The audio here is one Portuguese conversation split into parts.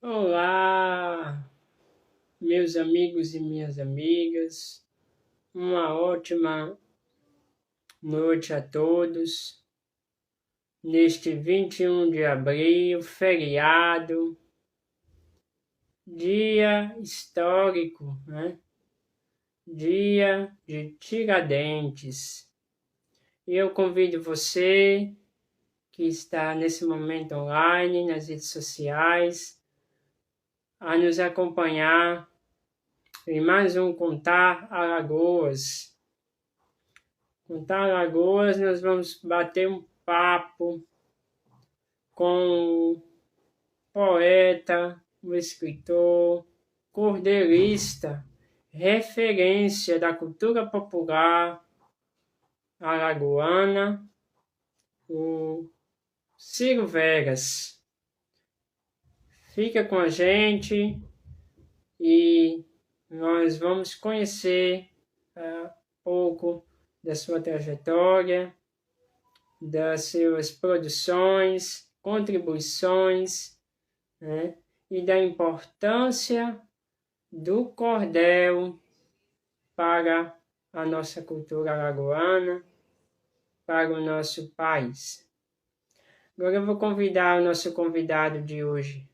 Olá, meus amigos e minhas amigas. Uma ótima noite a todos. Neste 21 de abril, feriado, dia histórico, né? Dia de Tiradentes. E eu convido você que está nesse momento online, nas redes sociais, a nos acompanhar em mais um Contar Alagoas. Contar Alagoas, nós vamos bater um papo com o poeta, o escritor, cordeirista, referência da cultura popular alagoana, o Ciro Veras. Fica com a gente e nós vamos conhecer um pouco da sua trajetória, das suas produções, contribuições, né? E da importância do cordel para a nossa cultura alagoana, para o nosso país. Agora eu vou convidar o nosso convidado de hoje.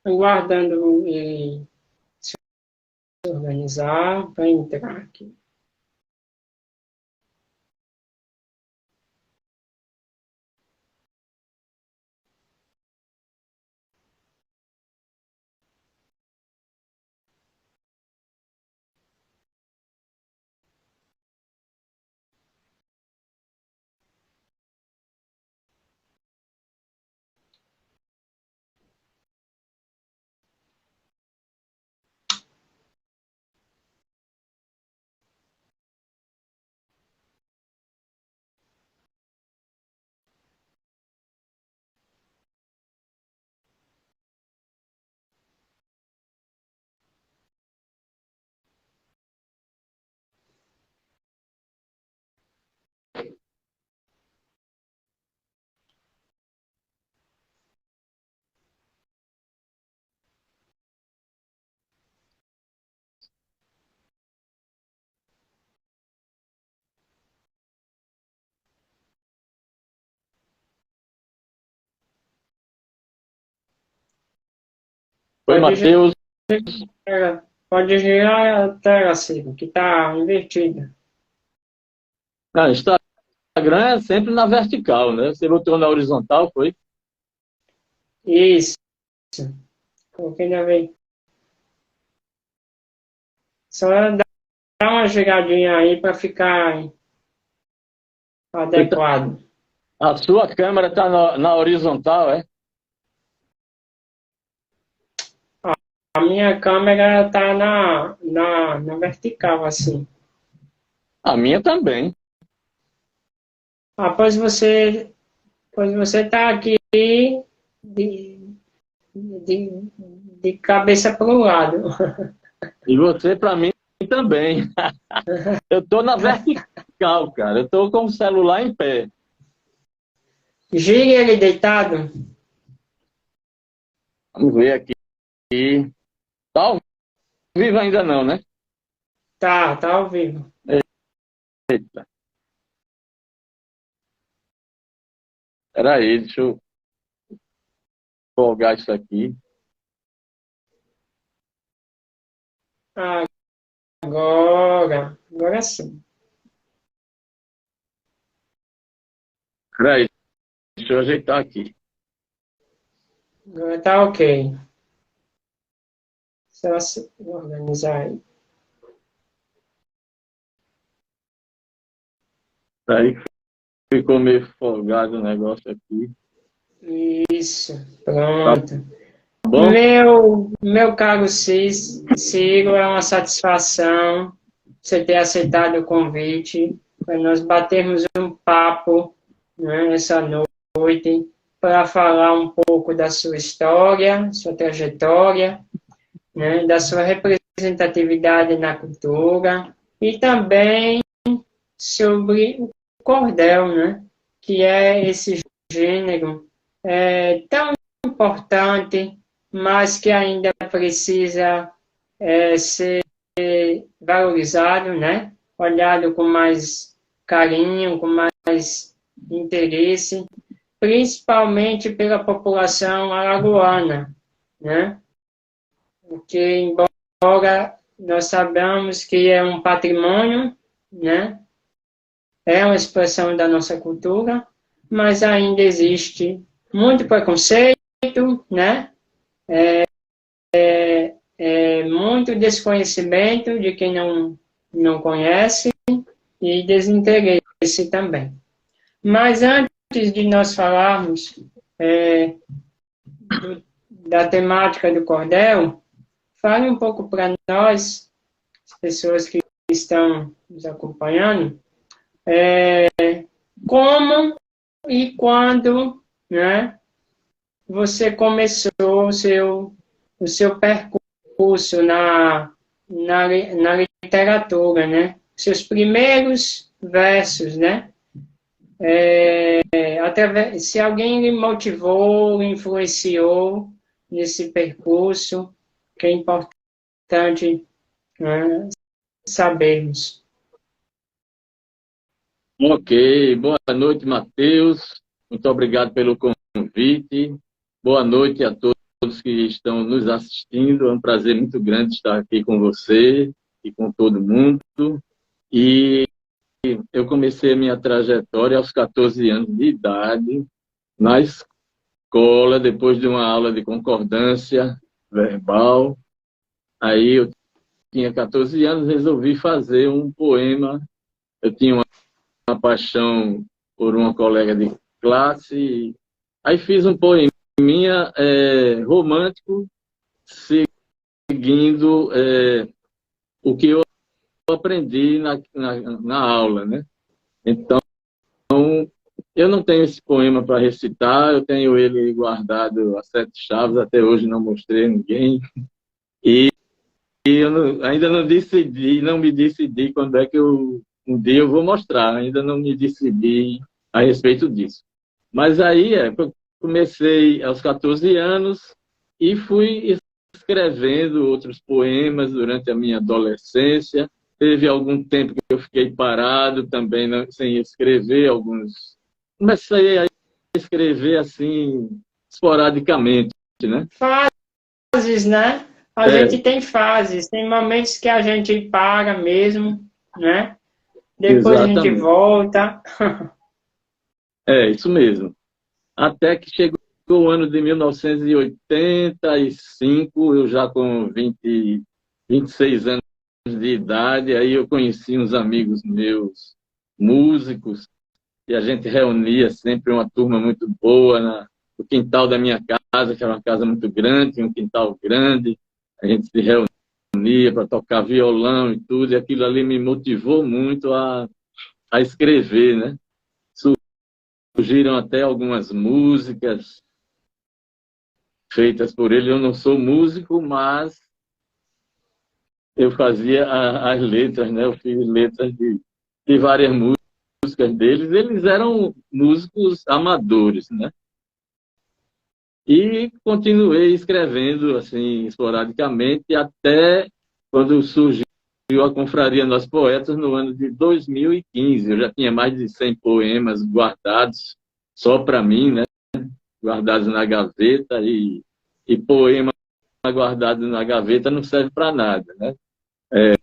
Aguardando ele se organizar para entrar aqui. Oi, Pode Matheus. Pode girar a tela, Ciro, que está invertida. Ah, Instagram é sempre na vertical, né? Você botou na horizontal, foi? Isso, coloquei na vez. Só dá uma giradinha aí para ficar adequado. A sua câmera está na horizontal, é? A minha câmera está na vertical, assim. A minha também. Ah, pois você está aqui de, de, de cabeça para o lado. E você, para mim, também. Eu estou na vertical, cara. Eu estou com o celular em pé. Gire ele deitado. Vamos ver aqui. Tá ao vivo ainda não, né? Tá ao vivo. Eita. Peraí, deixa eu folgar isso aqui. Agora sim. Peraí, deixa eu ajeitar aqui. Agora tá ok. Só se organizar aí. Peraí, ficou meio folgado o negócio aqui. Isso, Tá pronto. bom? Meu caro Ciro, é uma satisfação você ter aceitado o convite para nós batermos um papo, né, essa noite para falar um pouco da sua história, sua trajetória, né, da sua representatividade na cultura e também sobre o cordel, né, que é esse gênero tão importante, mas que ainda precisa ser valorizado, né? Olhado com mais carinho, com mais interesse, principalmente pela população alagoana, né? Porque, embora nós sabemos que é um patrimônio, né? É uma expressão da nossa cultura, mas ainda existe muito preconceito, né? Muito desconhecimento de quem não conhece e desinteresse também. Mas antes de nós falarmos da temática do cordel, fale um pouco para nós, as pessoas que estão nos acompanhando, como e quando, né, você começou o seu percurso na literatura, né? Seus primeiros versos, né? Se alguém lhe motivou, influenciou nesse percurso, que é importante, né, sabermos. Ok, boa noite, Matheus. Muito obrigado pelo convite. Boa noite a todos que estão nos assistindo. É um prazer muito grande estar aqui com você e com todo mundo. E eu comecei a minha trajetória aos 14 anos de idade, na escola, depois de uma aula de concordância verbal. Aí eu tinha 14 anos, resolvi fazer um poema. Eu tinha uma paixão por uma colega de classe. Aí fiz um poeminha romântico, seguindo o que eu aprendi na aula, né? Então, eu não tenho esse poema para recitar, eu tenho ele guardado a 7 chaves, até hoje não mostrei a ninguém. E eu ainda não decidi, não me decidi quando é que um dia eu vou mostrar, ainda não me decidi a respeito disso. Mas aí eu comecei aos 14 anos e fui escrevendo outros poemas durante a minha adolescência. Teve algum tempo que eu fiquei parado também sem escrever alguns. Comecei a escrever assim esporadicamente, né? Fases, né? A gente tem fases, tem momentos que a gente para mesmo, né? Depois a gente Exatamente. volta. É, isso mesmo. Até que chegou o ano de 1985, eu já com 26 anos de idade, aí eu conheci uns amigos meus, músicos, e a gente reunia sempre uma turma muito boa no quintal da minha casa, que era uma casa muito grande, um quintal grande, a gente se reunia para tocar violão e tudo, e aquilo ali me motivou muito a escrever, né? Surgiram até algumas músicas feitas por ele. Eu não sou músico, mas eu fazia as letras, né? Eu fiz letras de várias músicas músicas deles, eles eram músicos amadores, né? E continuei escrevendo, assim, esporadicamente, até quando surgiu a Confraria Nós Poetas no ano de 2015. Eu já tinha mais de 100 poemas guardados só para mim, né? Guardados na gaveta, e poema guardado na gaveta não serve para nada, né? É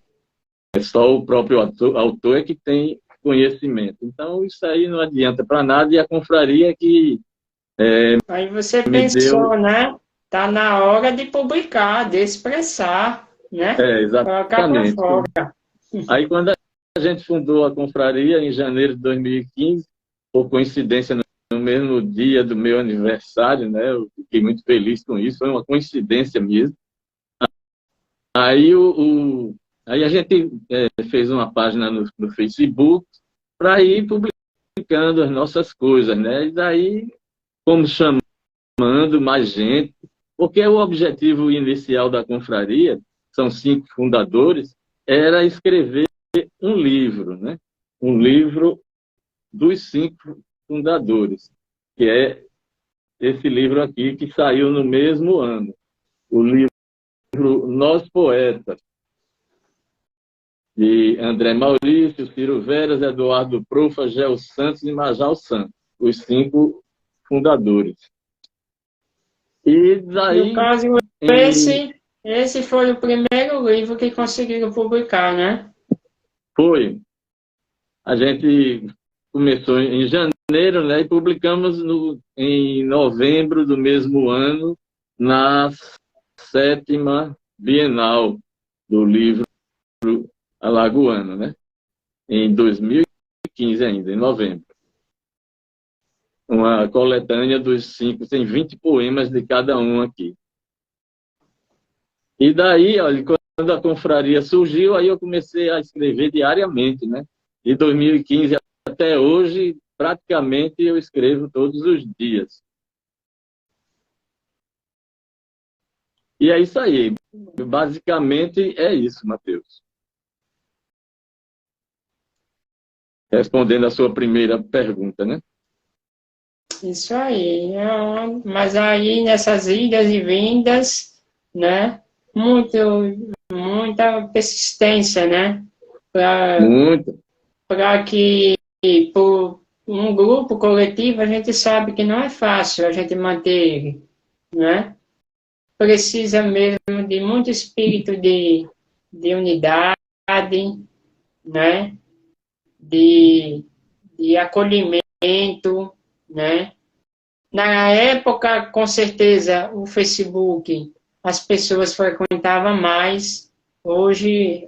só o próprio autor é que tem conhecimento. Então, isso aí não adianta para nada, e a confraria que Aí você me pensou, deu... né? Tá na hora de publicar, de expressar, né? Colocar para Exatamente. fora. Aí, quando a gente fundou a confraria, em janeiro de 2015, por coincidência, no mesmo dia do meu aniversário, né? Eu fiquei muito feliz com isso, foi uma coincidência mesmo. Aí, aí a gente fez uma página no Facebook para ir publicando as nossas coisas, né? E daí fomos chamando mais gente, porque o objetivo inicial da confraria, são 5 fundadores, era escrever um livro, né? Um livro dos 5 fundadores, que é esse livro aqui, que saiu no mesmo ano. O livro Nós Poetas, de André Maurício, Ciro Veras, Eduardo Profa, Gel Santos e Majal Santos, os 5 fundadores. E No daí, caso, esse foi o primeiro livro que conseguiram publicar, né? foi. A gente começou em janeiro, né, e publicamos em novembro do mesmo ano, na 7ª Bienal do livro alagoano, né? Em 2015 ainda, em novembro. Uma coletânea dos 5, tem 20 poemas de cada um aqui. E daí, olha, quando a confraria surgiu, aí eu comecei a escrever diariamente, né? De 2015 até hoje, praticamente eu escrevo todos os dias. E é isso aí. Basicamente é isso, Matheus. Respondendo a sua primeira pergunta, né? Isso aí. Mas aí, nessas idas e vindas, né? Muita persistência, né? Muito. Para que, por um grupo coletivo, a gente sabe que não é fácil a gente manter ele, né? Precisa mesmo de muito espírito de unidade, né? De acolhimento, né? Na época, com certeza, o Facebook, as pessoas frequentavam mais. Hoje,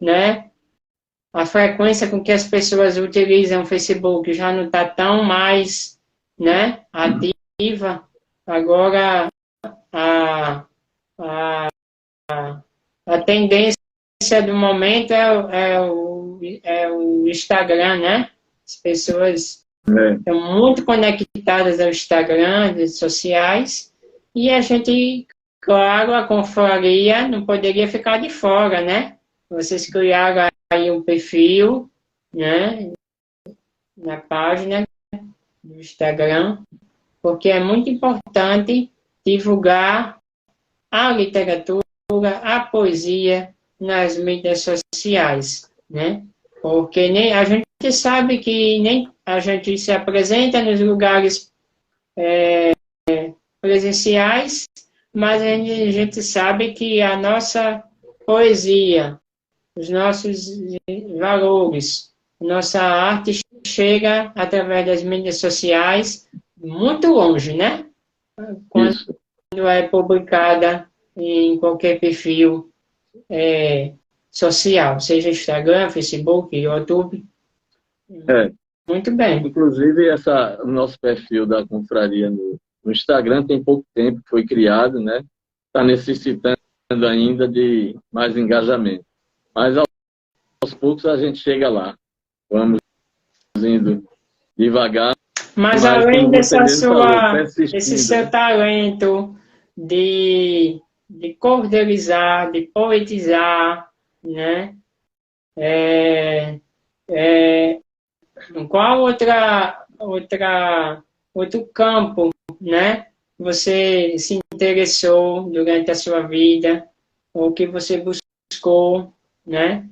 né, a frequência com que as pessoas utilizam o Facebook já não está tão mais, né, ativa. Agora, a, a, a tendência do momento é o Instagram, né? As pessoas estão muito conectadas ao Instagram, redes sociais, e a gente, claro, a confraria não poderia ficar de fora, né? Vocês criaram aí um perfil, né, na página do Instagram, porque é muito importante divulgar a literatura, a poesia nas mídias sociais, né? Porque nem, a gente sabe que nem a gente se apresenta nos lugares presenciais, mas a gente sabe que a nossa poesia, os nossos valores, nossa arte chega através das mídias sociais muito longe, né? Quando Isso. é publicada em qualquer perfil social, seja Instagram, Facebook, YouTube. Muito bem. Inclusive, o nosso perfil da confraria no Instagram tem pouco tempo que foi criado, né? Está necessitando ainda de mais engajamento. Mas aos poucos a gente chega lá. Vamos indo devagar. Mas além como você mesmo falou, esse persistindo, seu né? talento de cordelizar, de poetizar, né? Qual outro campo, né, você se interessou durante a sua vida, ou que você buscou, né?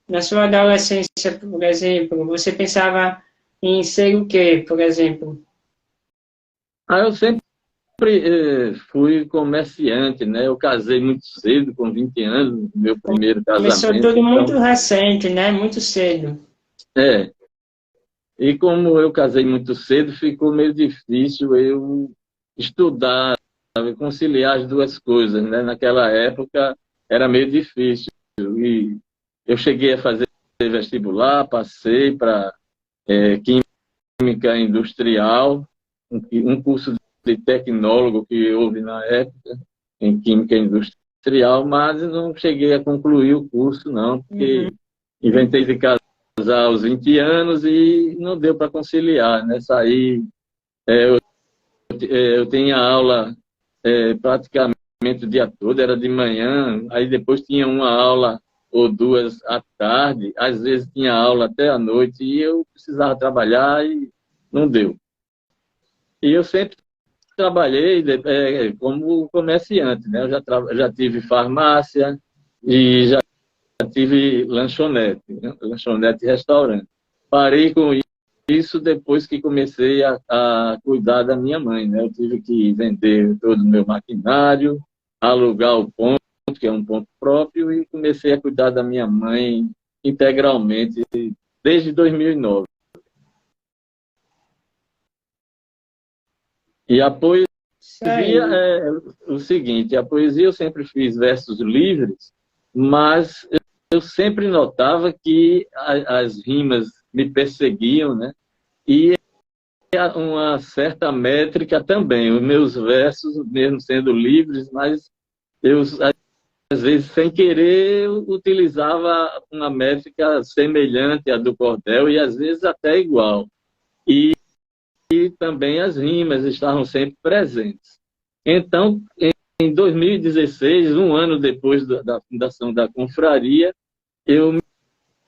Na sua adolescência, por exemplo, você pensava em ser o quê, por exemplo? Eu sempre fui comerciante, né? Eu casei muito cedo, com 20 anos, meu primeiro Começou casamento. tudo muito Então, recente, né? Muito cedo. é. E como eu casei muito cedo, ficou meio difícil eu estudar, sabe, conciliar as duas coisas, né? Naquela época era meio difícil. E eu cheguei a fazer vestibular, passei para Química Industrial, um curso de tecnólogo que houve na época, em Química Industrial, mas eu não cheguei a concluir o curso, não, Uhum. porque inventei de casar aos 20 anos e não deu para conciliar, né? Saí, eu tinha aula praticamente o dia todo, era de manhã, aí depois tinha uma aula ou duas à tarde, às vezes tinha aula até à noite, e eu precisava trabalhar e não deu. E eu sempre trabalhei como comerciante, né? Eu já tive farmácia e já tive lanchonete, né? Lanchonete e restaurante. Parei com isso depois que comecei a cuidar da minha mãe, né? Eu tive que vender todo o meu maquinário, alugar o ponto, que é um ponto próprio, e comecei a cuidar da minha mãe integralmente desde 2009. E a Isso poesia aí. é o seguinte, a poesia eu sempre fiz versos livres, mas eu sempre notava que as rimas me perseguiam, né? E uma certa métrica também. Os meus versos, mesmo sendo livres, mas eu, às vezes, sem querer, utilizava uma métrica semelhante à do cordel e, às vezes, até igual. E também as rimas estavam sempre presentes. Então, em 2016, um ano depois da fundação da confraria, eu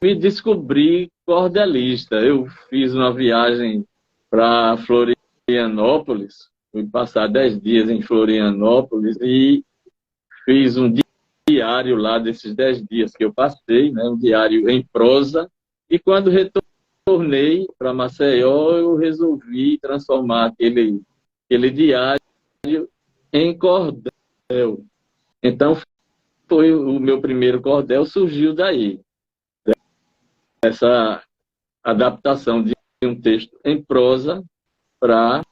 me descobri cordelista. Eu fiz uma viagem para Florianópolis, fui passar 10 dias em Florianópolis e fiz um diário lá desses 10 dias que eu passei, né, um diário em prosa, e quando retornei para Maceió, eu resolvi transformar aquele diário em cordel. Então, foi o meu primeiro cordel, surgiu daí, essa adaptação de um texto em prosa para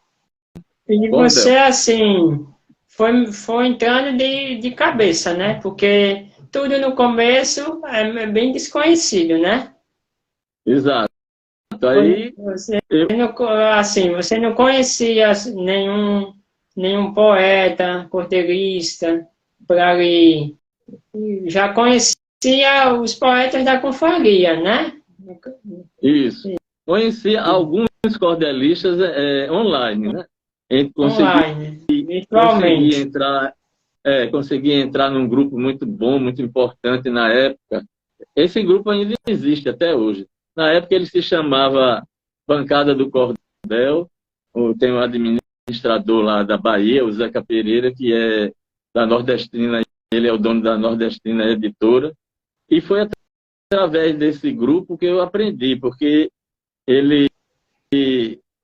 E cordel. você, assim, foi entrando de cabeça, né? Porque tudo no começo é bem desconhecido, né? Exato. Aí, Você eu, não, assim, você não conhecia nenhum poeta, cordelista, para ali. Já conhecia os poetas da confraria, né? isso. Conheci alguns cordelistas online, né? E Online, consegui virtualmente. entrar, consegui entrar num grupo muito bom, muito importante na época. Esse grupo ainda existe até hoje. Na época ele se chamava Bancada do Cordel. Tem um administrador lá da Bahia, o Zeca Pereira, que é da Nordestina, ele é o dono da Nordestina Editora. E foi através desse grupo que eu aprendi, porque ele,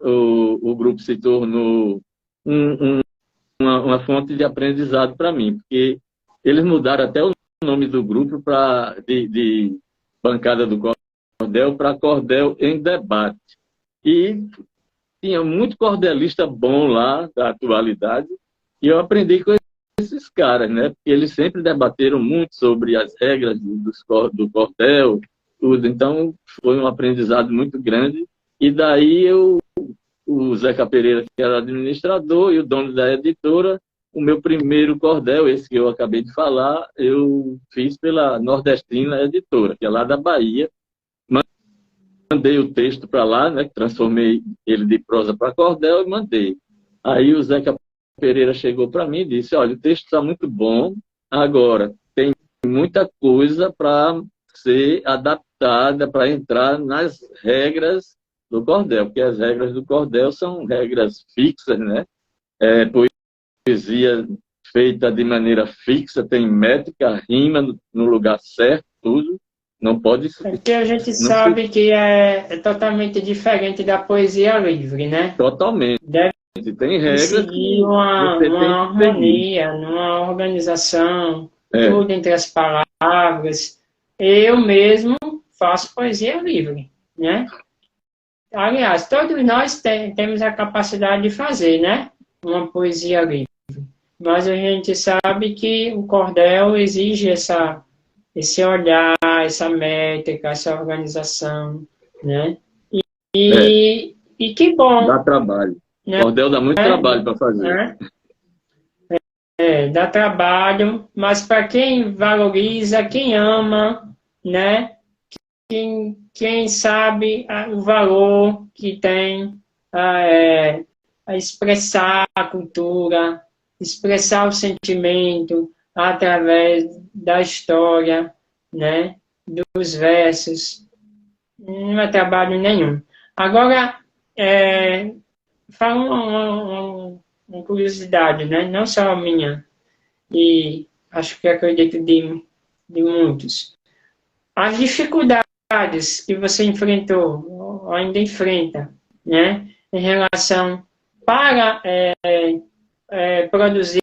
o grupo se tornou um, uma fonte de aprendizado para mim, porque eles mudaram até o nome do grupo de Bancada do Cordel para Cordel em Debate. E tinha muito cordelista bom lá, da atualidade, e eu aprendi com esses caras, né? Porque eles sempre debateram muito sobre as regras do cordel, tudo. Então, foi um aprendizado muito grande. E daí o Zeca Pereira, que era administrador, e o dono da editora, o meu primeiro cordel, esse que eu acabei de falar, eu fiz pela Nordestina Editora, que é lá da Bahia. Mandei o texto para lá, né? Transformei ele de prosa para cordel e mandei. Aí o Zeca Pereira chegou para mim e disse: olha, o texto está muito bom, agora tem muita coisa para ser adaptada para entrar nas regras do cordel, porque as regras do cordel são regras fixas, né? Poesia feita de maneira fixa, tem métrica, rima no lugar certo, tudo. Não pode É porque a gente não se, sabe que é totalmente diferente da poesia livre, né? totalmente. Deve Tem regras seguir que você uma tem que seguir. harmonia, uma organização, É, tudo entre as palavras. Eu mesmo faço poesia livre, né? Aliás, todos nós temos a capacidade de fazer, né? Uma poesia livre. Mas a gente sabe que o cordel exige esse olhar, essa métrica, essa organização, né? é, E que bom, dá trabalho. né? Cordel dá muito trabalho para fazer. Né? Dá trabalho, mas para quem valoriza, quem ama, né? Quem sabe o valor que tem a expressar a cultura, expressar o sentimento através da história, né? Dos versos, não é trabalho nenhum. Agora, fala uma curiosidade, né? Não só a minha, e acho que acredito de muitos. As dificuldades que você enfrentou, ou ainda enfrenta, né? Em relação para produzir,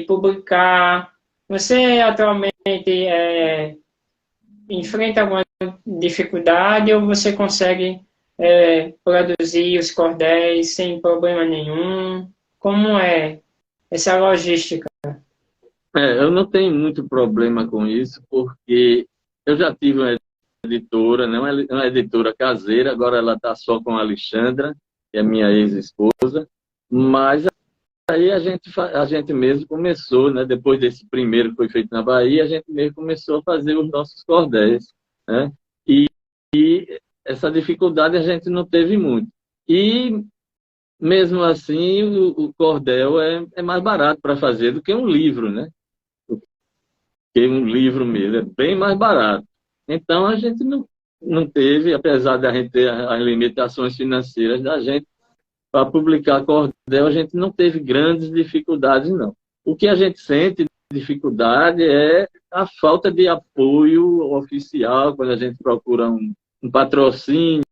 publicar. Você atualmente enfrenta alguma dificuldade ou você consegue produzir os cordéis sem problema nenhum? Como é essa logística? Eu não tenho muito problema com isso, porque eu já tive uma editora, né, uma editora caseira, agora ela está só com a Alexandra, que é minha ex-esposa, mas aí a gente mesmo começou, né, depois desse primeiro que foi feito na Bahia, a gente mesmo começou a fazer os nossos cordéis, né, e essa dificuldade a gente não teve muito. E mesmo assim, o cordel é mais barato para fazer do que um livro, né? Que um livro mesmo, é bem mais barato. Então, a gente não teve, apesar da gente ter as limitações financeiras da gente, para publicar cordel, a gente não teve grandes dificuldades, não. O que a gente sente dificuldade é a falta de apoio oficial, quando a gente procura um patrocínio,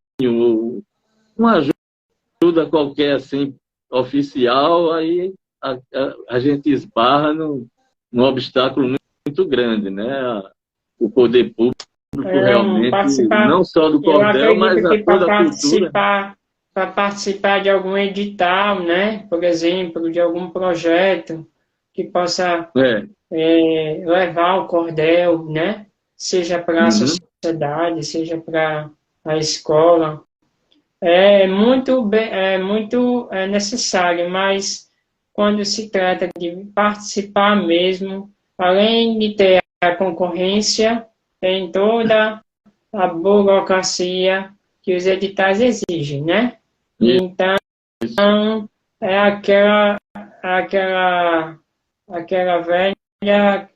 uma ajuda qualquer assim, oficial, aí a gente esbarra num obstáculo muito grande, né? O poder público realmente, Participar, não só do eu cordel, mas acredito a que toda a cultura. para participar de algum edital, né? Por exemplo, de algum projeto que possa É, levar o cordel, né? Seja para a uhum, sociedade, seja para a escola. É muito necessário, mas quando se trata de participar mesmo, além de ter a concorrência, tem toda a burocracia que os editais exigem, né? Então, é aquela, aquela velha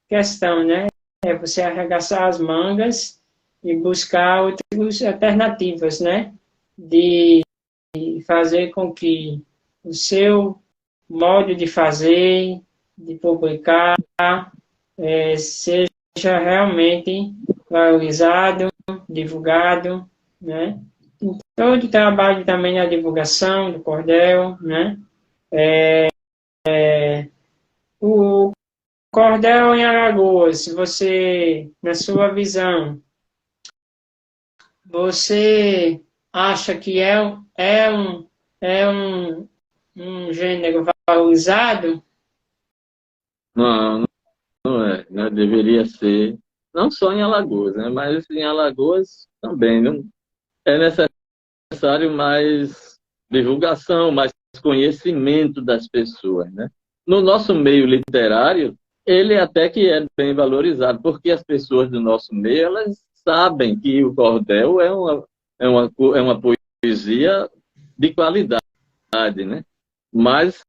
questão, né? É você arregaçar as mangas e buscar outras alternativas, né? De fazer com que o seu modo de fazer, de publicar, seja realmente valorizado, divulgado, né? Todo o trabalho também na divulgação do cordel, né? O cordel em Alagoas, você, na sua visão, você acha que é um gênero valorizado? não, não é, né? Deveria ser, não só em Alagoas, né? Mas em Alagoas também. Não, é necessário mais divulgação, mais conhecimento das pessoas, né? No nosso meio literário, ele até que é bem valorizado, porque as pessoas do nosso meio, elas sabem que o cordel é uma poesia de qualidade, né? Mas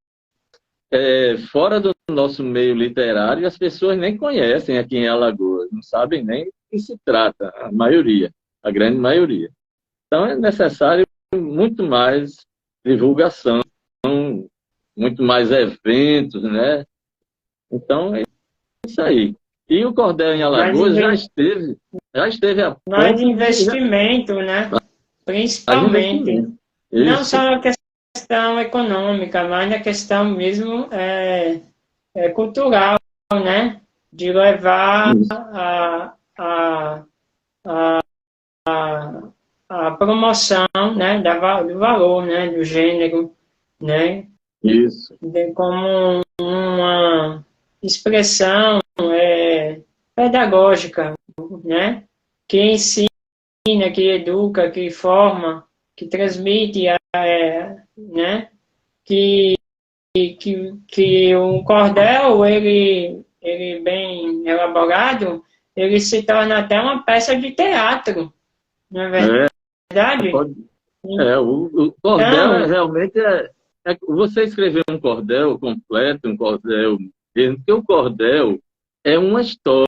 fora do nosso meio literário, as pessoas nem conhecem aqui em Alagoas, não sabem nem que se trata, a maioria, a grande maioria. Então é necessário muito mais divulgação, muito mais eventos, né? Então é isso aí. E o cordel em Mais, Alagoas já esteve a mais ponto de investimento, né? mais Principalmente. investimento. Não Isso, só na questão econômica, mas na questão mesmo cultural, né? De levar isso, a, a promoção, né? Do valor, né? Do gênero, né? isso. Como uma expressão pedagógica, né? Que ensina, que educa, que forma, que transmite, né? Que o cordel, ele bem elaborado, ele se torna até uma peça de teatro, não é É, verdade? pode, o cordel Então, realmente você escrever um cordel completo, um cordel mesmo, porque o cordel é uma história,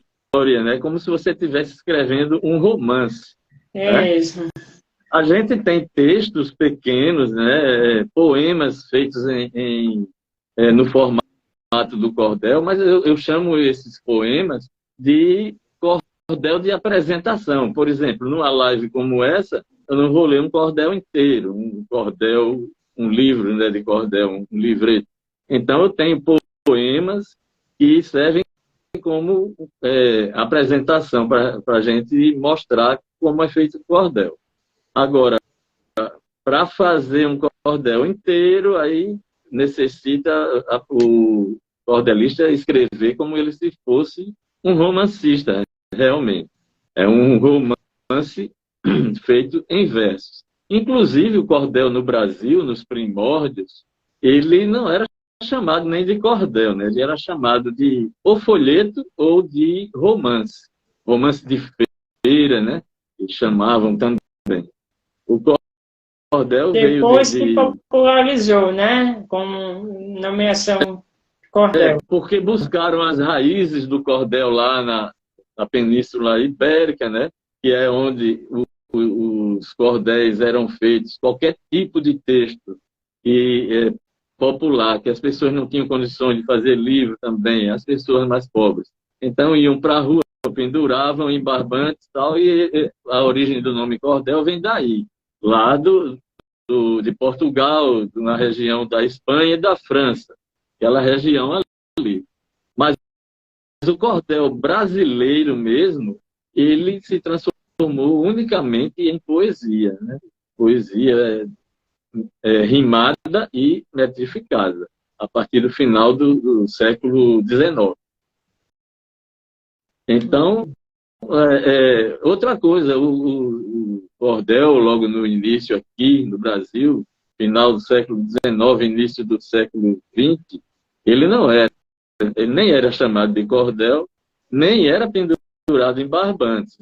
né? Como se você estivesse escrevendo um romance, né? é isso. A gente tem textos pequenos, né? Poemas feitos no formato do cordel, mas eu chamo esses poemas de cordel de apresentação. Por exemplo, numa live como essa, eu não vou ler um cordel inteiro, um cordel, um livro, né, de cordel, um livreto. Então, eu tenho poemas que servem como apresentação para a gente mostrar como é feito o cordel. Agora, para fazer um cordel inteiro, aí necessita o cordelista escrever como ele se fosse um romancista, realmente. É um romance feito em versos. Inclusive, o cordel no Brasil, nos primórdios, ele não era chamado nem de cordel, né? Ele era chamado de ou folheto ou de romance. Romance de feira, né? Eles chamavam também. O cordel veio Depois que popularizou, né? Como nomeação cordel. porque buscaram as raízes do cordel lá na Península Ibérica, né? Que é onde os cordéis eram feitos, qualquer tipo de texto popular, que as pessoas não tinham condições de fazer livro também, as pessoas mais pobres. Então iam para a rua, penduravam em barbantes e tal, e a origem do nome cordel vem daí, lá de Portugal, na região da Espanha e da França, aquela região ali. Mas o cordel brasileiro mesmo, ele se transformou unicamente em poesia, né? Poesia rimada e metrificada, a partir do final do século XIX. Então, outra coisa, o cordel, logo no início aqui no Brasil, final do século XIX, início do século XX, ele não era, ele nem era chamado de cordel, nem era pendurado em barbantes.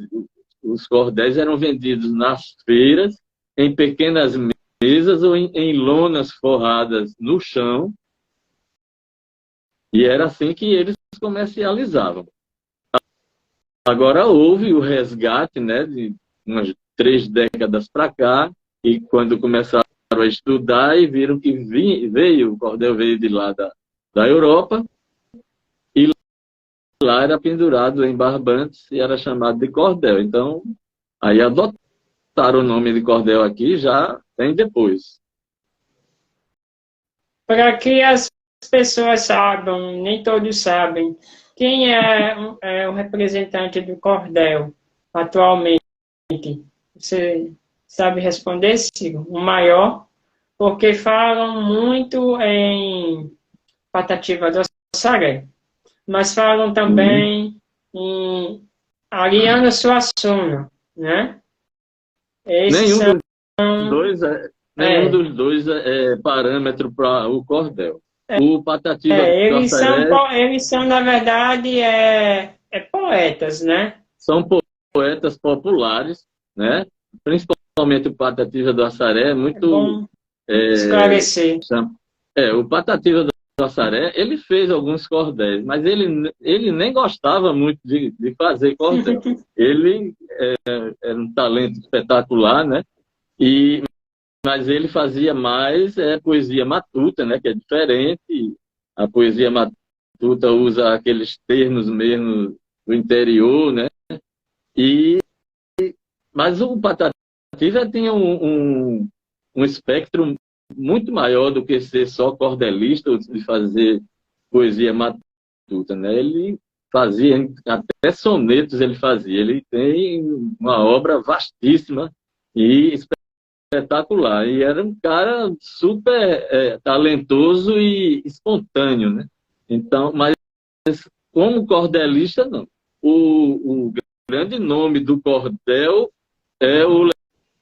Os cordéis eram vendidos nas feiras, em pequenas mesas ou em lonas forradas no chão, e era assim que eles comercializavam. Agora houve o resgate, né, de umas 3 décadas para cá, e quando começaram a estudar e viram que o cordel veio de lá da Europa, e lá era pendurado em barbantes e era chamado de cordel. Então, aí adotaram o nome de cordel aqui já tem depois. Para que as pessoas saibam, nem todos sabem, quem é o representante do cordel atualmente? Você sabe responder, Ciro? O maior? Porque falam muito em Patativa do Assaré, mas falam também em Ariano Suassuna, né? Esses Nenhum são... dos dois é parâmetro para o cordel. O Patativa do Assaré eles são, na verdade, poetas, né? são poetas populares, né? Principalmente o Patativa do Assaré é É muito... bom esclarecer. O Patativa do Assaré, ele fez alguns cordéis, mas ele nem gostava muito de fazer cordel. Ele era um talento espetacular, né? Mas ele fazia mais poesia matuta, né? Que é diferente. A poesia matuta usa aqueles termos mesmo do interior, né? E, mas o Patativa tinha um espectro muito maior do que ser só cordelista ou de fazer poesia matuta, né? Ele fazia, até sonetos ele fazia. Ele tem uma obra vastíssima e espetacular. E era um cara super talentoso e espontâneo, né? Então, mas como cordelista, não. O grande nome do cordel é o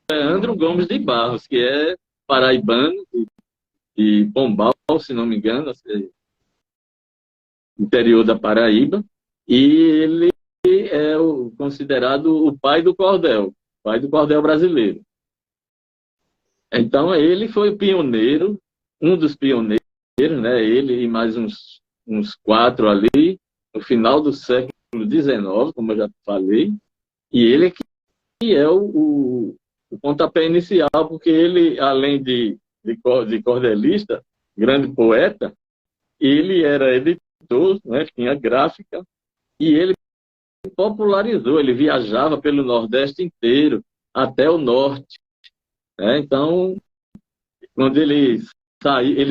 Leandro Gomes de Barros, que é paraibano, de Pombal, se não me engano, interior da Paraíba, e ele é considerado o pai do cordel brasileiro. Então, ele foi o pioneiro, um dos pioneiros, né? Ele e mais uns 4 ali, no final do século XIX, como eu já falei, e ele que é o pontapé inicial, porque ele, além de cordelista, grande poeta, ele era editor, né? Tinha gráfica, e ele popularizou, ele viajava pelo Nordeste inteiro, até o Norte, né? Então, quando ele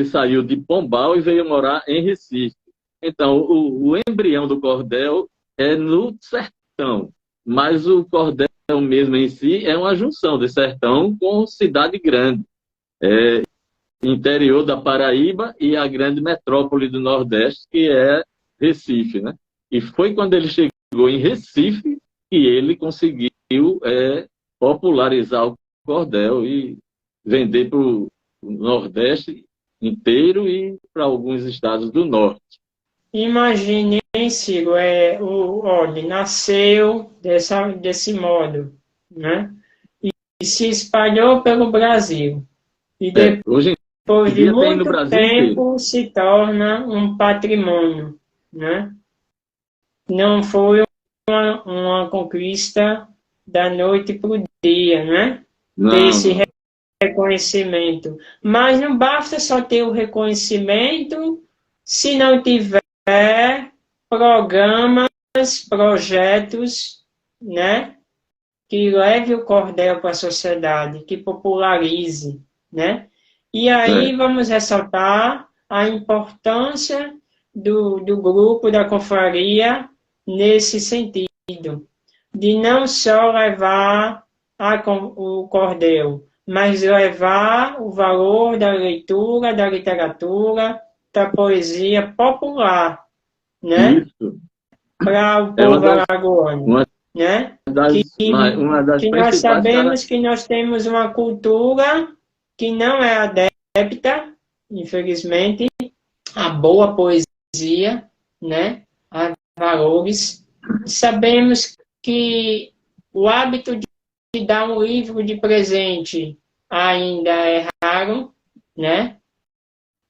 saiu de Pombal e veio morar em Recife. Então, o embrião do cordel é no sertão, mas o cordel mesmo em si é uma junção de sertão com cidade grande, interior da Paraíba e a grande metrópole do Nordeste, que é Recife, né? E foi quando ele chegou em Recife que ele conseguiu popularizar o cordel e vender para o Nordeste inteiro e para alguns estados do Norte. Imagine, hein, Ciro, olha, nasceu desse modo, né? E se espalhou pelo Brasil. E Hoje depois em de dia tem no muito Brasil inteiro. tempo se torna um patrimônio, né? Não foi uma conquista da noite para o dia, né? Ter Não, esse não. reconhecimento. Mas não basta só ter o reconhecimento se não tiver programas, projetos, né? Que leve o cordel para a sociedade, que popularize, né? E aí vamos ressaltar a importância do grupo, da confraria, nesse sentido, de não só levar o cordel, mas levar o valor da leitura, da literatura, da poesia popular, né? Isso. Para o É povo alagoano, né? uma das Que nós principais sabemos características. que nós temos uma cultura que não é adepta, infelizmente, à boa poesia, né? A valores. Sabemos que o hábito de dar um livro de presente ainda é raro, né?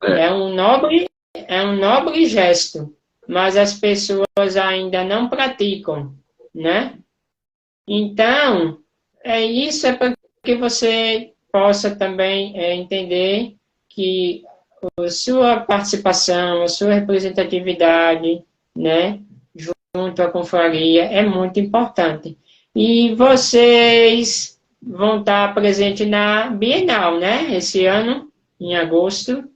É um nobre gesto, mas as pessoas ainda não praticam, né? Então, isso é para que você possa também entender que a sua participação, a sua representatividade, né, junto à confraria é muito importante. E vocês vão estar presentes na Bienal, né, esse ano, em agosto.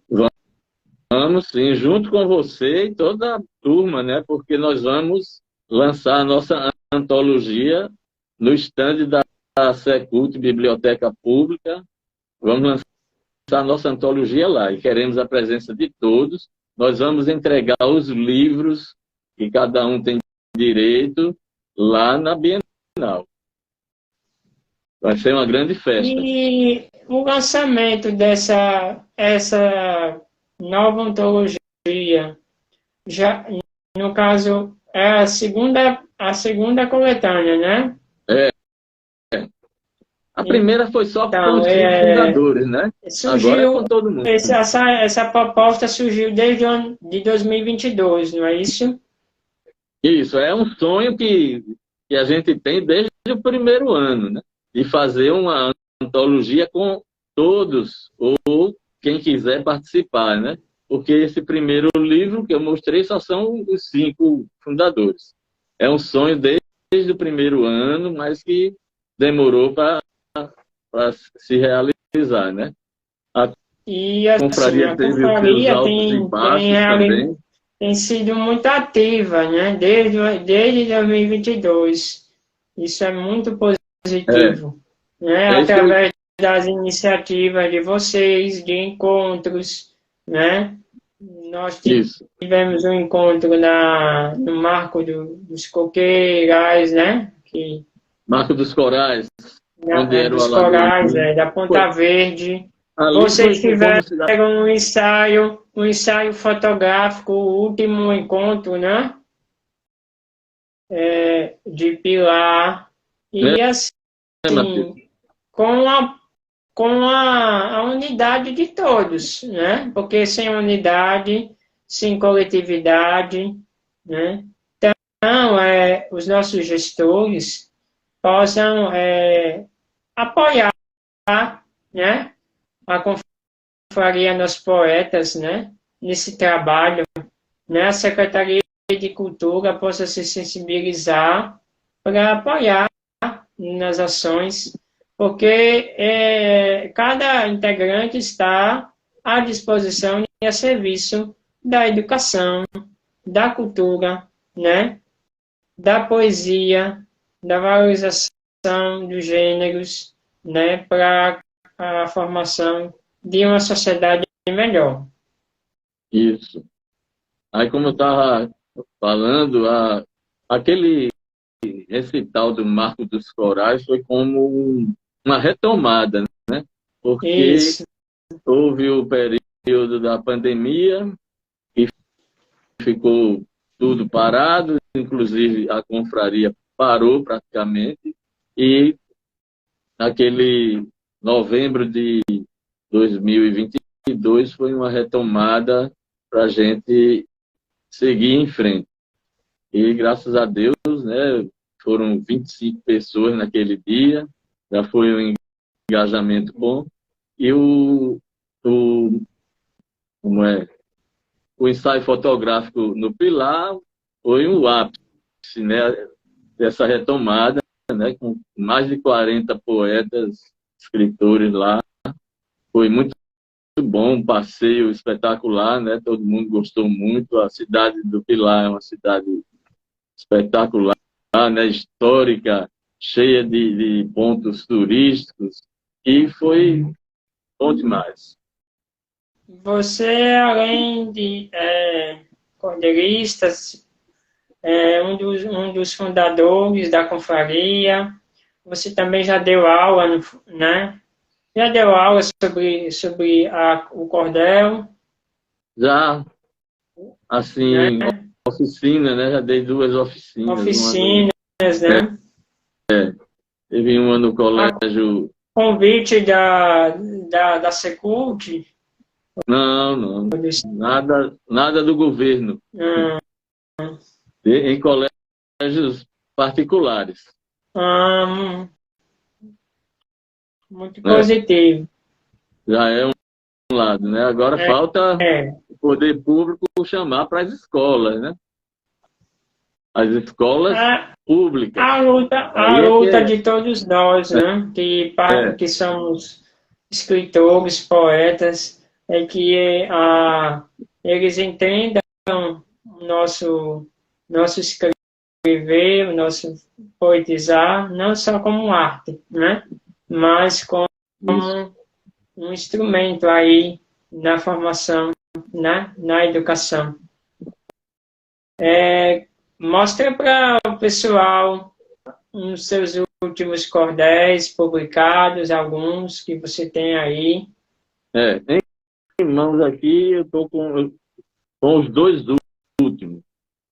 Vamos sim, junto com você e toda a turma, né? Porque nós vamos lançar a nossa antologia no estande da Secult, Biblioteca Pública. Vamos lançar a nossa antologia lá e queremos a presença de todos. Nós vamos entregar os livros que cada um tem direito lá na Bienal. Vai ser uma grande festa. E o lançamento essa nova antologia, já, no caso, é a segunda coletânea, né? É. A primeira foi só com Então, os 5 fundadores, né? Agora é com surgiu, todo mundo. essa proposta surgiu desde o ano de 2022, não é isso? Isso, é um sonho que a gente tem desde o primeiro ano, né? De fazer uma antologia com todos, ou quem quiser participar, né? Porque esse primeiro livro que eu mostrei só são os 5 fundadores. É um sonho desde o primeiro ano, mas que demorou para se realizar, né? A E assim, confraria a teve os seus confraria altos e baixos também. tem sido muito ativa, né? Desde 2022. Isso é muito É, positivo, né? é isso que eu... Através das iniciativas de vocês, de encontros, né? Nós Isso. tivemos um encontro no Marco dos Coqueirais, né? Que, Marco dos Corais, onde era o dos Corais, Alagoinho. da Ponta Foi, Verde. ali Vocês foi tiveram como cidade. um ensaio fotográfico, o último encontro, né? De Pilar. E assim, Né, Matheus? com a unidade de todos, né? Porque sem unidade, sem coletividade, né? Então, os nossos gestores possam apoiar, né? A Confraria Nós Poetas, né? Nesse trabalho, né? A Secretaria de Cultura possa se sensibilizar para apoiar nas ações, porque cada integrante está à disposição e a serviço da educação, da cultura, né? Da poesia, da valorização dos gêneros, né? Para a formação de uma sociedade melhor. Isso. Aí, como eu estava falando, aquele recital do Marco dos Corais foi como uma retomada, né? Porque Isso, houve o período da pandemia e ficou tudo parado, inclusive a confraria parou praticamente, e naquele novembro de 2022 foi uma retomada para a gente seguir em frente. E graças a Deus, né, foram 25 pessoas naquele dia, já foi um engajamento bom. E o, como é, o ensaio fotográfico no Pilar foi um ápice, né, dessa retomada, né, com mais de 40 poetas, escritores lá. Foi muito bom, um passeio espetacular, né? Todo mundo gostou muito. A cidade do Pilar é uma cidade espetacular, né? Histórica, cheia de pontos turísticos, e foi bom demais. você, além de cordeiristas, um dos fundadores da confraria. Você também já deu aula, né? Já deu aula sobre o cordel, Já, né? assim, oficina, né? Já dei 2 oficinas. Uma Oficinas, né? teve uma no A colégio. convite da Secult. Não, não. Nada do governo. Hum, Em colégios particulares. hum, muito Né? positivo. Já é um lado, né? Agora É, falta é. o poder público chamar para as escolas, né? As escolas A, públicas. a Aí é que luta de todos nós, né? é, Que somos escritores, poetas, é que eles entendam o nosso escrever, o nosso poetizar, não só como arte, né? Mas como isso. um instrumento aí na formação, né? Na educação. Mostra para o pessoal os seus últimos cordéis publicados, alguns que você tem aí. Em mãos aqui, eu estou com os 2 últimos,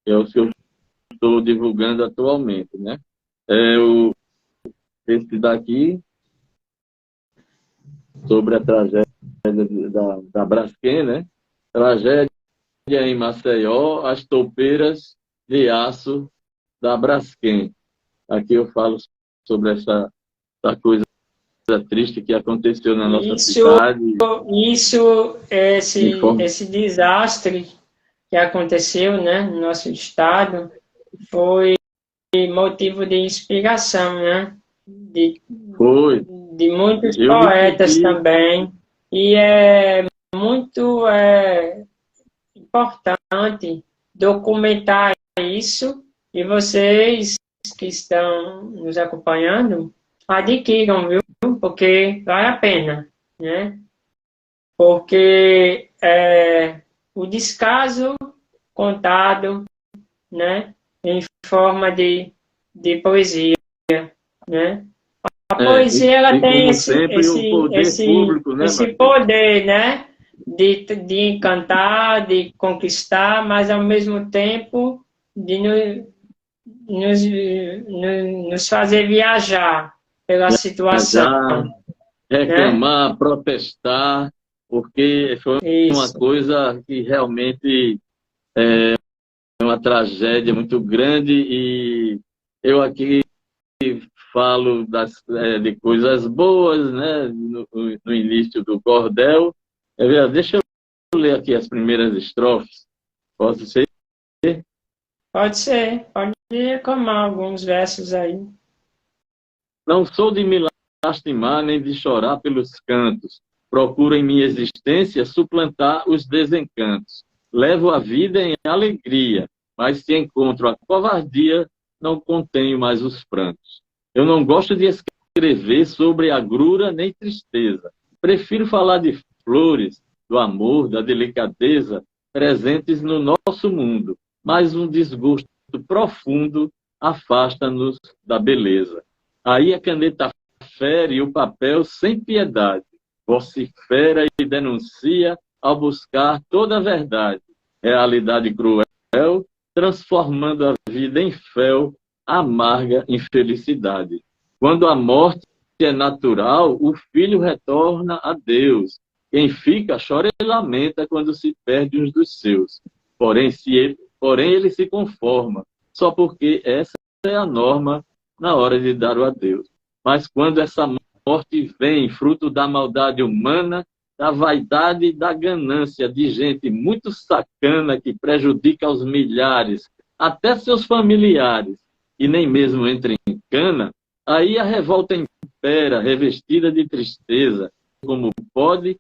que é os que eu estou divulgando atualmente, né? Esse daqui sobre a tragédia da Braskem, né? Tragédia em Maceió, as toupeiras de aço da Braskem. Aqui eu falo sobre essa coisa triste que aconteceu na nossa cidade. Esse desastre que aconteceu, né, no nosso estado foi motivo de inspiração, né? De muitos poetas também. E é muito importante documentar isso, e vocês que estão nos acompanhando, adquiram, viu? Porque vale a pena, né? Porque o descaso contado, né, em forma de poesia, né? A poesia ela tem esse poder, né, de encantar, de conquistar, mas ao mesmo tempo de nos fazer viajar pela situação. Reclamar, né? Protestar, porque foi uma coisa que realmente é uma tragédia muito grande, e eu aqui falo de coisas boas, né, no início do cordel. Deixa eu ler aqui as primeiras estrofes. Posso ser? Pode ser, pode reclamar alguns versos aí. Não sou de me lastimar nem de chorar pelos cantos. Procuro em minha existência suplantar os desencantos. Levo a vida em alegria, mas se encontro a covardia, não contenho mais os prantos. Eu não gosto de escrever sobre agrura nem tristeza. Prefiro falar de flores, do amor, da delicadeza, presentes no nosso mundo. Mas um desgosto profundo afasta-nos da beleza. Aí a caneta fere o papel sem piedade, vocifera e denuncia ao buscar toda a verdade. Realidade cruel, transformando a vida em fel, amarga infelicidade. Quando a morte é natural, o filho retorna a Deus. Quem fica chora e lamenta quando se perde uns dos seus. Porém ele se conforma, só porque essa é a norma na hora de dar o adeus. Mas quando essa morte vem, fruto da maldade humana, da vaidade e da ganância de gente muito sacana que prejudica aos milhares, até seus familiares, e nem mesmo entra em cana, aí a revolta impera, revestida de tristeza, como pode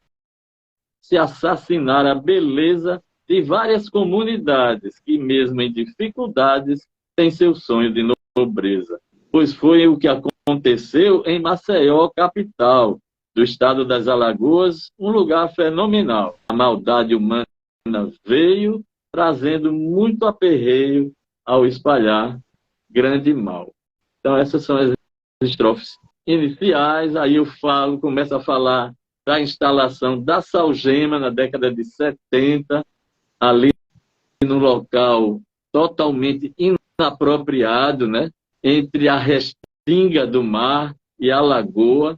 se assassinar a beleza de várias comunidades que, mesmo em dificuldades, têm seu sonho de nobreza. Pois foi o que aconteceu em Maceió, capital do estado das Alagoas, um lugar fenomenal. A maldade humana veio trazendo muito aperreio ao espalhar grande mal. Então essas são as estrofes iniciais. Aí eu começo a falar da instalação da Salgema na década de 70, ali no local totalmente inapropriado, né? Entre a restinga do mar e a lagoa.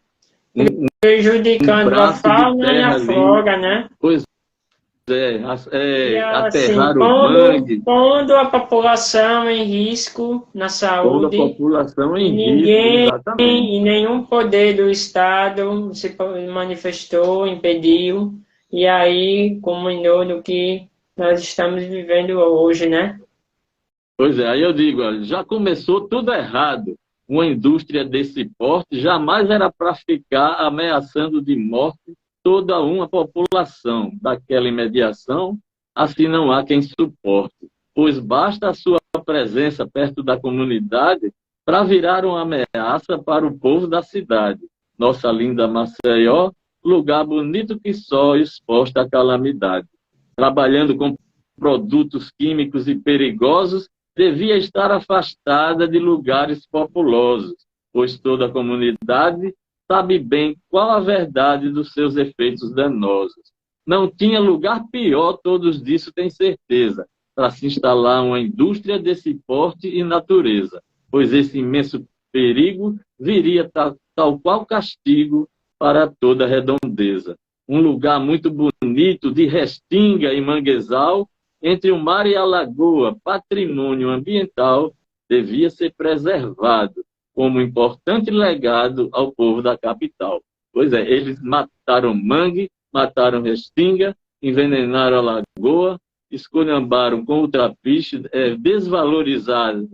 Prejudicando a fauna e a flora, né? Pois aterrar assim, o mangue. Pondo a população em risco na saúde. Pondo a população em risco, exatamente. E nenhum poder do Estado se manifestou, impediu, e aí culminou no que nós estamos vivendo hoje, né? Pois é, aí eu digo, olha, já começou tudo errado. Uma indústria desse porte jamais era para ficar ameaçando de morte toda uma população daquela imediação, assim não há quem suporte, pois basta a sua presença perto da comunidade para virar uma ameaça para o povo da cidade. Nossa linda Maceió, lugar bonito que só exposta à calamidade. Trabalhando com produtos químicos e perigosos, devia estar afastada de lugares populosos, pois toda a comunidade sabe bem qual a verdade dos seus efeitos danosos. Não tinha lugar pior, todos disso têm certeza, para se instalar uma indústria desse porte e natureza, pois esse imenso perigo viria tal qual castigo para toda a redondeza. Redondeza, um lugar muito bonito de restinga e manguezal, entre o mar e a lagoa, patrimônio ambiental, devia ser preservado como importante legado ao povo da capital. Pois é, eles mataram mangue, mataram restinga, envenenaram a lagoa, esculhambaram com o trapiche, desvalorizaram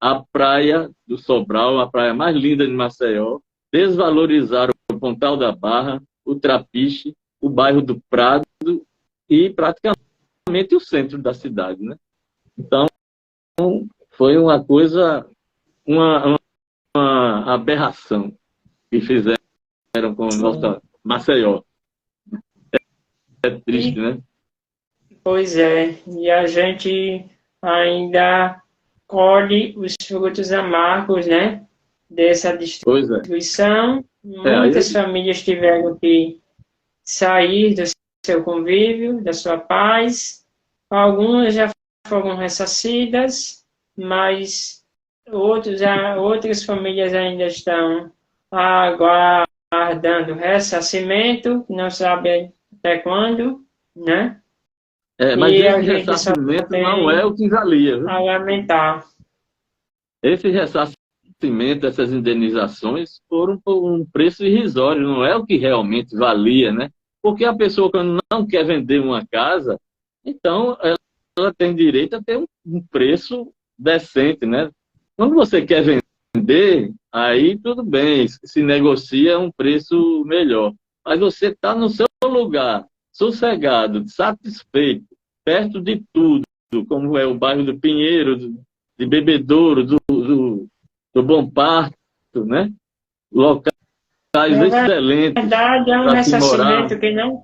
a praia do Sobral, a praia mais linda de Maceió, desvalorizaram o Pontal da Barra, o Trapiche, o bairro do Prado e praticamente o centro da cidade, né? Então, foi uma coisa, uma aberração que fizeram com nossa Maceió. É triste, né? Pois é, e a gente ainda colhe os frutos amargos, né, dessa Pois é. destruição. Muitas famílias tiveram que sair do seu convívio, da sua paz. Algumas já foram ressarcidas, mas outras famílias ainda estão aguardando ressarcimento, não sabem até quando, né? Mas E a esse gente só ressarcimento tem não é o que valia, viu? a lamentar. Esse ressarcimento, essas indenizações, foram por um preço irrisório, não é o que realmente valia, né? Porque a pessoa, quando não quer vender uma casa, então ela tem direito a ter um preço decente, né? Quando você quer vender, aí tudo bem, se negocia um preço melhor. Mas você está no seu lugar, sossegado, satisfeito, perto de tudo, como é o bairro do Pinheiro, de Bebedouro, do Bom Parto, né? Locais excelentes Na verdade, é um para se morar. ressarcimento que não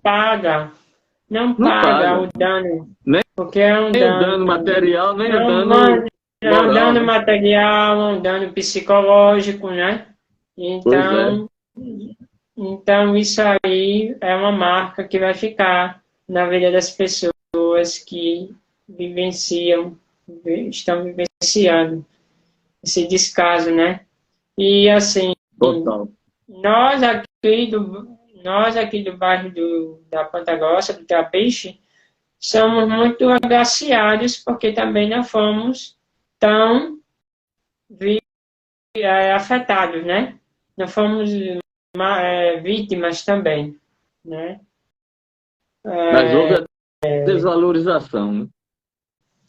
Não paga paga, o dano, nem porque é um o dano, dano material, nem é o um, dano é um moral, dano né? material, é um dano psicológico, né? Pois é. Então isso aí é uma marca que vai ficar na vida das pessoas que estão vivenciando esse descaso, né? E assim, Total. nós aqui nós aqui do bairro da Ponta Grossa, do Trapiche, somos muito agraciados porque também não fomos tão afetados, né? Não fomos vítimas também, né? Mas houve a desvalorização,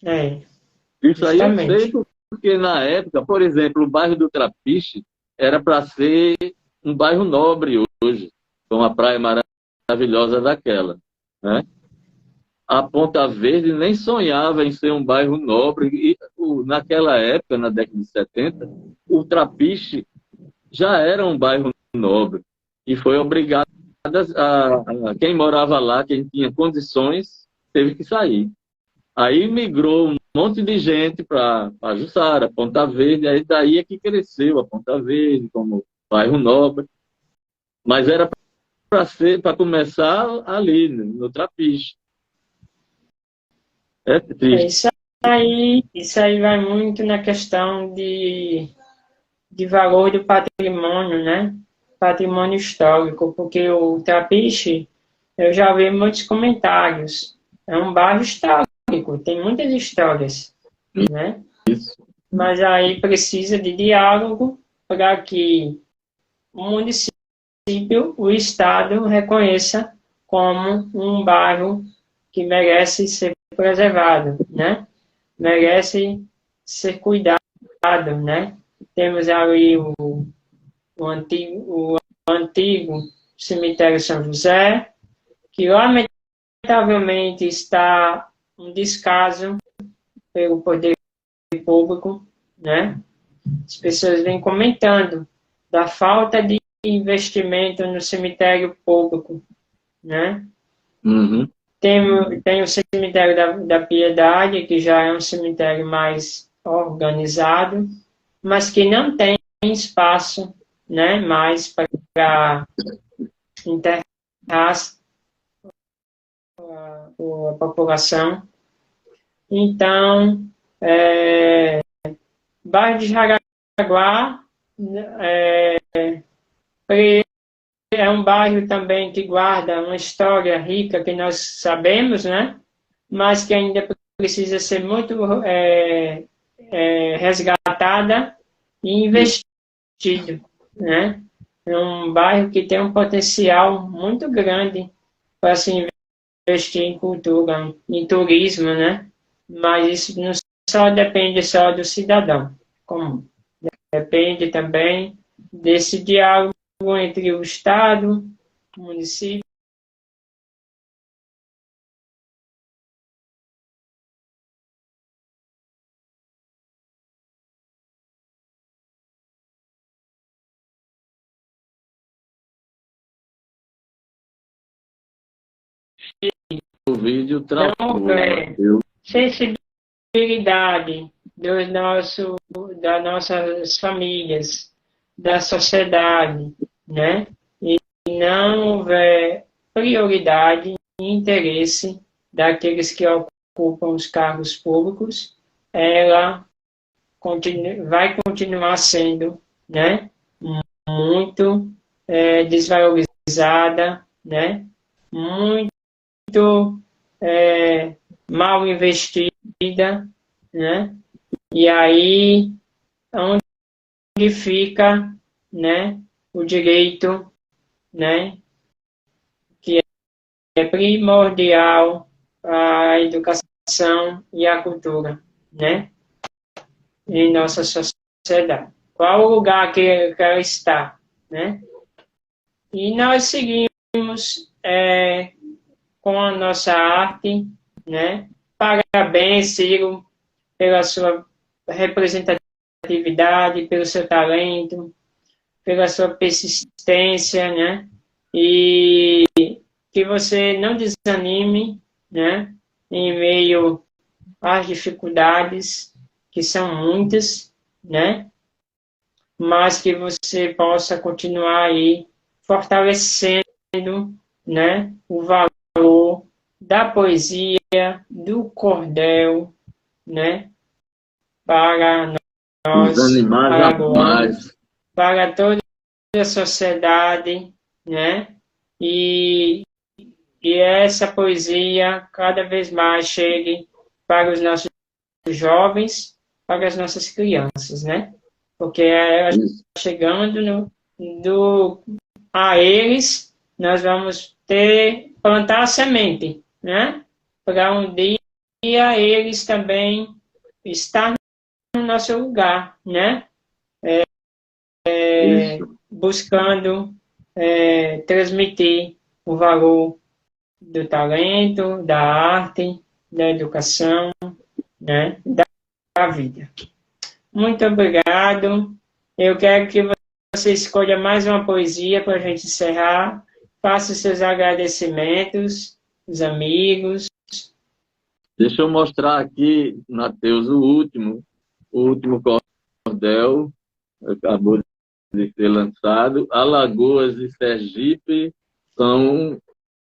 né? É, Isso aí eu sei justamente. porque, na época, por exemplo, o bairro do Trapiche era para ser um bairro nobre hoje, com uma praia maravilhosa daquela, né? A Ponta Verde nem sonhava em ser um bairro nobre. E, naquela época, na década de 70, o Trapiche já era um bairro nobre. E foi obrigado quem morava lá, quem tinha condições, teve que sair. Aí migrou um monte de gente para Jussara, Ponta Verde, aí daí é que cresceu a Ponta Verde como bairro nobre. Mas era para começar ali, no Trapiche. É É triste. isso aí vai muito na questão de valor do patrimônio, né? Patrimônio histórico, porque o Trapiche, eu já vi muitos comentários, é um bairro histórico, tem muitas histórias, né? Isso. Mas aí precisa de diálogo para que o município, o Estado, reconheça como um bairro que merece ser preservado, né? Merece ser cuidado, né? Temos ali o antigo cemitério São José, que lamentavelmente está um descaso pelo poder público, né? As pessoas vêm comentando da falta de investimento no cemitério público, né? Uhum. Tem o cemitério da Piedade, que já é um cemitério mais organizado, mas que não tem espaço, né, mais para enterrar a população. Então, bairro de Jaraguá, é um bairro também que guarda uma história rica que nós sabemos, né? Mas que ainda precisa ser muito resgatada e investido, né? É um bairro que tem um potencial muito grande para se investir em cultura, em turismo, né? Mas isso não só depende só do cidadão comum. Depende também desse diálogo entre o Estado, o município. O vídeo Então, travou, Matheus. sensibilidade das nossas famílias, da sociedade, né? E não houver prioridade e interesse daqueles que ocupam os cargos públicos, ela vai continuar sendo, né, muito desvalorizada, né, muito mal investida, né, e aí onde fica, né, o direito, né, que é primordial a educação e a cultura, né, em nossa sociedade. Qual o lugar que ela está, né? E nós seguimos com a nossa arte, né? Parabéns, Ciro, pela sua representatividade, pelo seu talento, pela sua persistência, né? E que você não desanime, né? Em meio às dificuldades, que são muitas, né? Mas que você possa continuar aí fortalecendo, né? O valor da poesia, do cordel, né? Para nós, Desanimar alagoanos, jamais. para toda a sociedade, né? E, e essa poesia cada vez mais chegue para os nossos jovens, para as nossas crianças, né? Porque chegando a eles, nós vamos plantar a semente, né? Para um dia eles também estar no nosso lugar, né? Isso. Buscando transmitir o valor do talento, da arte, da educação, né? Da vida. Muito obrigado. Eu quero que você escolha mais uma poesia para a gente encerrar. Faça os seus agradecimentos, os amigos. Deixa eu mostrar aqui, Matheus, o último cordel, acabou de ser lançado. Alagoas e Sergipe são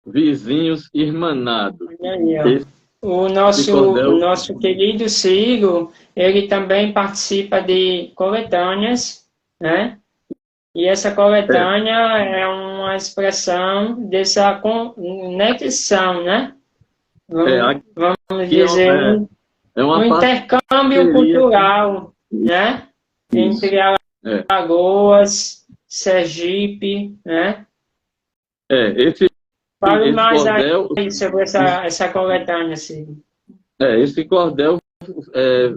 vizinhos irmanados. Olha aí, ó. Esse O cordel nosso querido Ciro, ele também participa de coletâneas, né? E essa é, coletânea é uma expressão dessa conexão, né? Vamos aqui dizer, é um uma intercâmbio parceria. cultural, né? Isso. Entre É, Alagoas, Sergipe, né? esse, Fale esse mais cordel, aí sobre essa coletânea, Ciro. esse cordel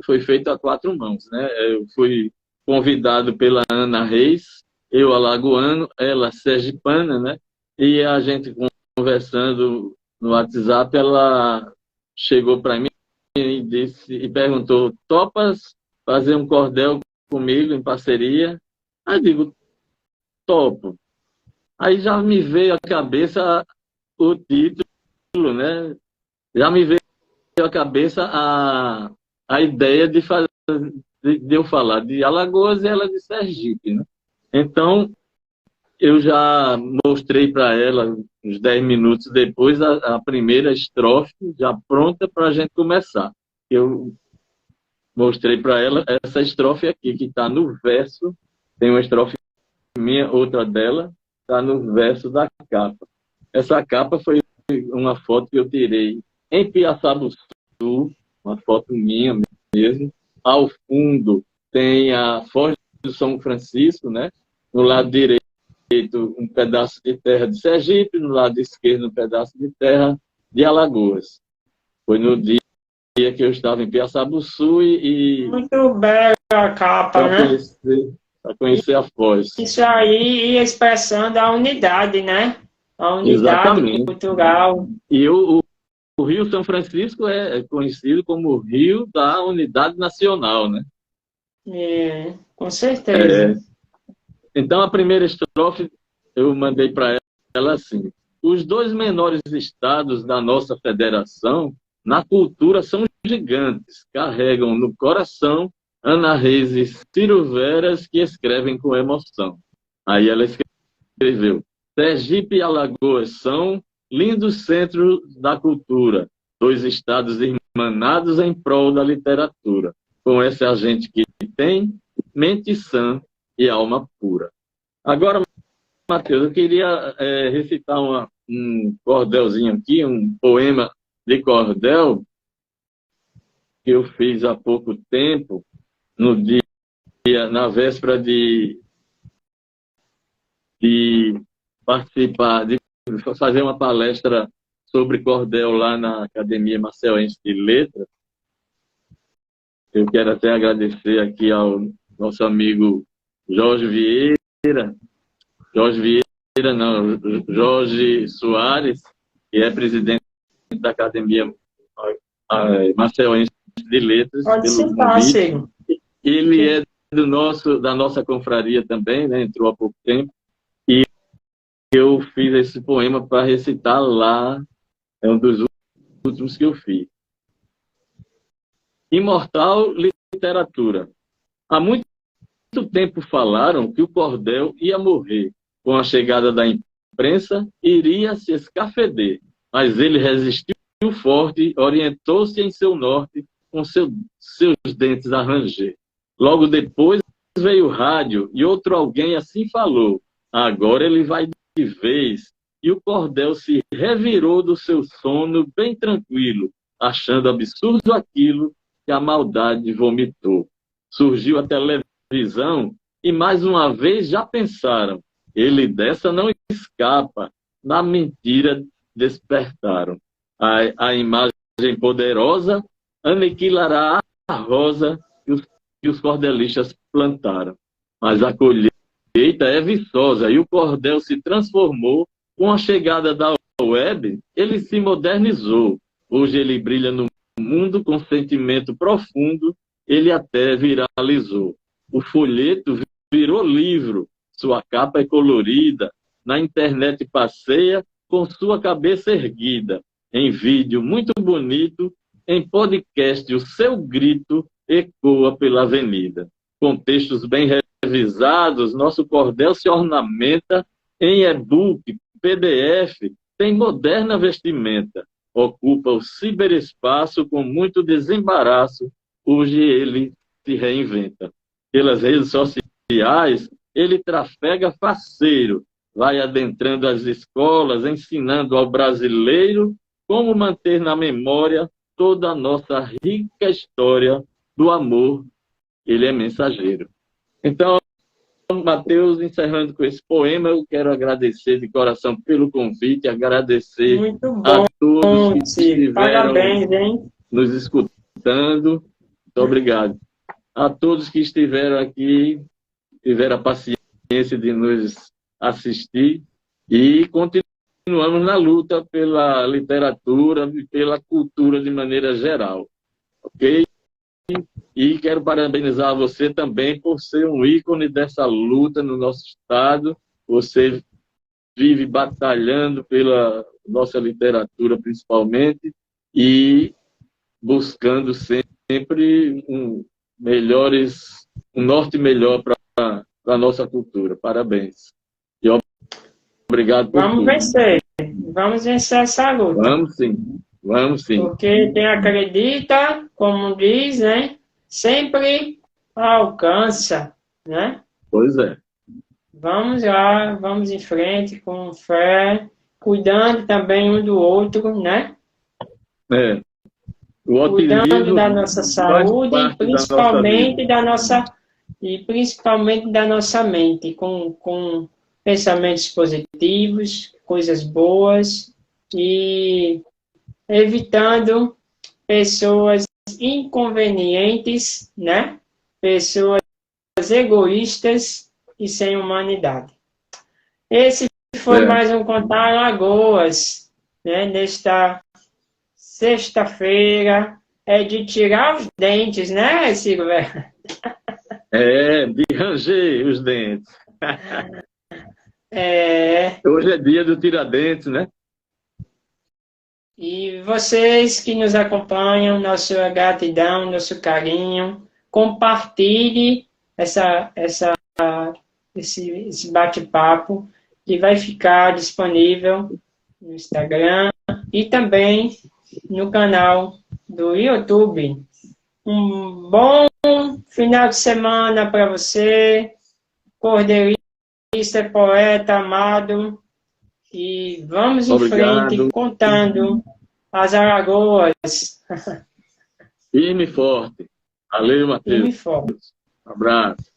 foi feito a quatro mãos, né? Eu fui convidado pela Ana Reis, eu alagoano, ela sergipana, né? E a gente conversando no WhatsApp, ela chegou para mim e disse e perguntou: "Topas fazer um cordel comigo em parceria?" Aí eu digo: "Topo." Aí já me veio à cabeça o título, né? Já me veio à cabeça a ideia de eu falar de Alagoas e ela de Sergipe, né? Então, eu já mostrei para ela, uns 10 minutos depois, a primeira estrofe, já pronta para a gente começar. Eu mostrei para ela essa estrofe aqui, que está no verso, tem uma estrofe minha, outra dela, está no verso da capa. Essa capa foi uma foto que eu tirei em Piaçabuçu, uma foto minha mesmo. Ao fundo tem a Foz do São Francisco, né? No lado direito, um pedaço de terra de Sergipe, no lado esquerdo, um pedaço de terra de Alagoas. Foi no dia que eu estava em Piaçabuçu Muito bela a capa, né? Para conhecer a Foz. Isso aí ia expressando a unidade, né? A unidade Exatamente. cultural. E o Rio São Francisco é conhecido como o Rio da Unidade Nacional, né? Com certeza. Então, a primeira estrofe eu mandei para ela assim: os dois menores estados da nossa federação, na cultura, são gigantes, carregam no coração Ana Reis e Ciro Veras, que escrevem com emoção. Aí ela escreveu: Sergipe e Alagoas são lindos centros da cultura, dois estados irmanados em prol da literatura. Com essa gente que tem mente sã e alma pura. Agora, Matheus, eu queria recitar um cordelzinho aqui, um poema de cordel que eu fiz há pouco tempo, no dia, na véspera de participar, de fazer uma palestra sobre cordel lá na Academia Maceiense de Letras. Eu quero até agradecer aqui ao nosso amigo Jorge Vieira, Jorge Soares, que é presidente da Academia Maceiense de Letras. Pode citar, Ciro. Ele é da nossa confraria também, né? Entrou há pouco tempo. E eu fiz esse poema para recitar lá, é um dos últimos que eu fiz. Imortal literatura. Há muito tempo falaram que o cordel ia morrer. Com a chegada da imprensa, iria se escafeder. Mas ele resistiu forte, orientou-se em seu norte, com seus dentes a ranger. Logo depois veio o rádio e outro alguém assim falou: agora ele vai de vez. E o cordel se revirou do seu sono bem tranquilo, achando absurdo aquilo que a maldade vomitou. Surgiu a televisão e mais uma vez já pensaram: ele dessa não escapa. Na mentira despertaram. A imagem poderosa aniquilará a rosa que os cordelistas plantaram. Mas a colheita é viçosa e o cordel se transformou. Com a chegada da web, ele se modernizou. Hoje ele brilha no mundo com sentimento profundo, ele até viralizou. O folheto virou livro, sua capa é colorida, na internet passeia com sua cabeça erguida. Em vídeo muito bonito, em podcast o seu grito ecoa pela avenida. Com textos bem revisados, nosso cordel se ornamenta em e-book, PDF, tem moderna vestimenta. Ocupa o ciberespaço com muito desembaraço, hoje ele se reinventa. Pelas redes sociais, ele trafega faceiro, vai adentrando as escolas, ensinando ao brasileiro como manter na memória toda a nossa rica história do amor. Ele é mensageiro. Então, Matheus, encerrando com esse poema, eu quero agradecer de coração pelo convite, agradecer a todos que estiveram Parabéns, hein? nos escutando. Muito obrigado. A todos que estiveram aqui, tiveram a paciência de nos assistir e continuamos na luta pela literatura e pela cultura de maneira geral. Ok? E quero parabenizar você também por ser um ícone dessa luta no nosso estado. Você vive batalhando pela nossa literatura, principalmente, e buscando sempre um norte melhor para a nossa cultura. Parabéns. E obrigado por tudo. Vamos vencer essa luta. Vamos sim, vamos sim. Porque quem acredita, como diz, né, sempre alcança, né? Pois é. Vamos lá, vamos em frente com fé, cuidando também um do outro, né? É, o Cuidando otimismo da nossa faz saúde, parte da nossa vida. principalmente da nossa mente, com pensamentos positivos, coisas boas e evitando pessoas inconvenientes, né? Pessoas egoístas e sem humanidade. Esse foi É, mais um Contar Lagoas, né? Nesta sexta-feira. É de tirar os dentes, né, Silvia? de ranger os dentes. É, Hoje é dia do Tiradentes, né? e vocês que nos acompanham, nossa gratidão, nosso carinho, compartilhe esse bate-papo que vai ficar disponível no Instagram e também no canal do YouTube. Um bom final de semana para você, cordeirista, poeta amado, e vamos em frente Obrigado. contando as Alagoas. Firme e forte. Valeu, Firme Matheus. e forte. Um abraço.